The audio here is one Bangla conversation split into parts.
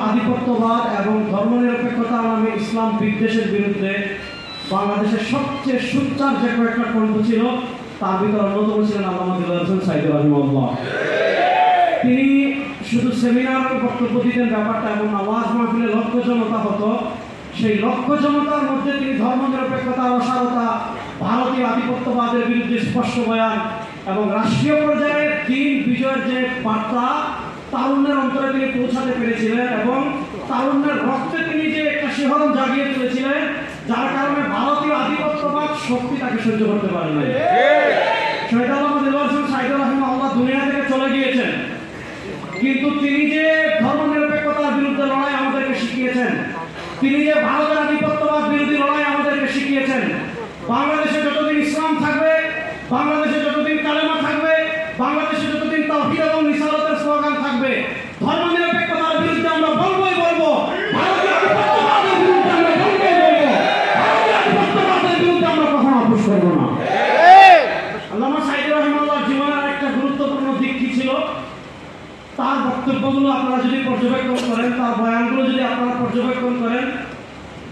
আধিপত্যবাদ এবং ধর্মনিরপেক্ষতা নামে ইসলাম বিদ্বেষের বিরুদ্ধে বাংলাদেশের সবচেয়ে সোচ্চার যে কয়েকটা কণ্ঠ ছিল তার ভিতরে অন্যতম ছিলেন আল্লামা দিলওয়ার হোসেন সাঈদী রাহিমাহুল্লাহ। তিনি শুধু সেমিনার বক্তব্য দিতেন ব্যাপারটা এবং আওয়াজ মাহফিলে লক্ষ জনতা হতো, সেই লক্ষ জনতার মধ্যে তিনি ধর্মনিরপেক্ষতা, অসারতা, ভারতীয় আধিপত্যবাদের বিরুদ্ধে স্পষ্ট বয়ান এবং রাষ্ট্রীয় পর্যায়ে দিন বিজয়ের যে বার্তা তারুণ্যের অন্তরে তিনি পৌঁছাতে পেরেছিলেন এবং তারুণ্যের রক্তে তিনি যে একটা শিহরণ জাগিয়ে তুলেছিলেন, যার কারণে ভারতীয় আধিপত্যবাদ শক্তি তাকে সহ্য করতে পারেন নাই। শহীদ আল্লামা দিলওয়ার হোসেন সাঈদী রাহিমাহুল্লাহ দুনিয়া থেকে চলে গিয়েছেন, কিন্তু তিনি যে ধর্মনিরপেক্ষতার বিরুদ্ধে লড়াই আমাদেরকে শিখিয়েছেন, তিনি যে ভারতের আধিপত্যবাদ বিরোধী লড়াই আমাদেরকে শিখিয়েছেন, বাংলাদেশে যতদিন ইসলাম থাকবে, বাংলাদেশে যতদিন কালেমা থাকবে, বাংলাদেশে যতদিন তাওহীদ এবং রিসালাতের স্লোগান থাকবে, ধর্মনিরপেক্ষতার বিরুদ্ধে আমরা বলবোই বলবো, ভারতীয় আধিপত্যবাদের বিরুদ্ধে আমরা বলবোই বলবো, ভারতীয় আধিপত্যবাদের বিরুদ্ধে আমরা কখনো আপোষ করবো না। আল্লামা সাঈদী রাহিমাহুল্লাহর জীবনের একটা গুরুত্বপূর্ণ দিক কি ছিল? তার বক্তব্যগুলো আপনারা যদি পর্যবেক্ষণ করেন, তার বয়ানগুলো যদি আপনারা পর্যবেক্ষণ করেন,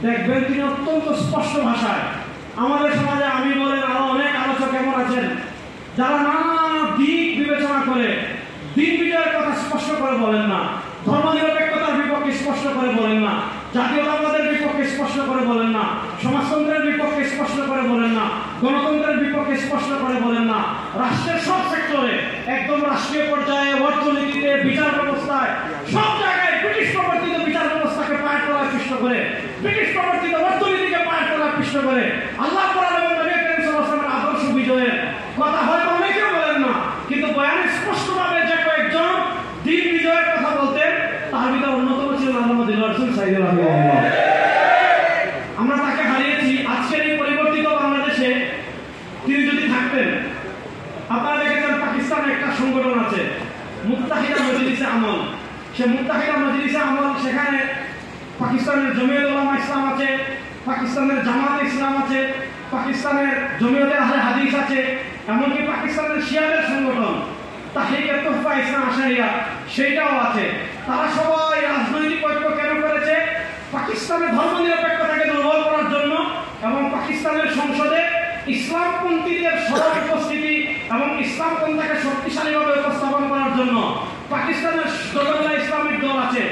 দেখবেন তিনি অত্যন্ত স্পষ্ট ভাষায় আমাদের সমাজে আমি বলেন আরো অনেক আলোচক এমন আছেন যারা নানা দিক বিবেচনা করে দিন বিজয়ের কথা স্পষ্ট করে বলেন না, ধর্মনিরপেক্ষতার বিপক্ষে স্পষ্ট করে বলেন না, জাতীয়তাবাদের বিপক্ষে স্পষ্ট করে বলেন না, সমাজতন্ত্রের বিপক্ষে স্পষ্ট করে বলেন না, গণতন্ত্রের বিপক্ষে স্পষ্ট করে বলেন না, রাষ্ট্রের সব সেক্টরে একদম রাষ্ট্রীয় পর্যায়ে, অর্থনীতিতে, বিচার ব্যবস্থায়, সব জায়গায় ব্রিটিশ প্রবর্তিত বিচার ব্যবস্থাকে পায়ের তলায় পিষ্ট করে, ব্রিটিশ প্রবর্তিত অর্থনীতিকে পায়ের তলায় পিষ্ট করে আল্লাহ কোরআন এবং নবী করিম সাল্লাল্লাহু আলাইহি ওয়াসাল্লামের আদর্শ বিজয়ের কথা হয়তো অনেকেও বলেন না, কিন্তু বয়ানে স্পষ্টভাবে যে কয়েকজন দিন বিজয়ের কথা বলতেন তার ভিতরে অন্যতম ছিলেন আল্লামা দিলওয়ার হোসেন সাঈদী রাহিমাহুল্লাহ। আমরা তাকে হারিয়েছি। আজকের এই পরিবর্তিত বাংলাদেশে তিনি যদি থাকতেন, আপনারা দেখেছেন পাকিস্তানে একটা সংগঠন আছে মুত্তাহিদা মজলিসে আমল, সে মুত্তাহিদা মজলিসে আমল, সেখানে পাকিস্তানের জমিয়ত উলামা ইসলাম আছে, পাকিস্তানের জামাতে ইসলাম আছে, পাকিস্তানের জমিয়তে আহলে হাদিস আছে, এমনকি পাকিস্তানের শিয়াদের সংগঠন তাহরিকে তোহফা ইসলাম আশারিয়া সেইটাও আছে। তারা সবাই রাজনৈতিক ঐক্য কেন করেছে? পাকিস্তানের ধর্মনিরপেক্ষতাকে দুর্বল করার জন্য এবং পাকিস্তানের সংসদে ইসলামপন্থীদের সবার উপস্থিতি এবং ইসলামপন্থাকে শক্তিশালীভাবে উপস্থাপন করার জন্য। পাকিস্তানের যতগুলো ইসলামিক দল আছে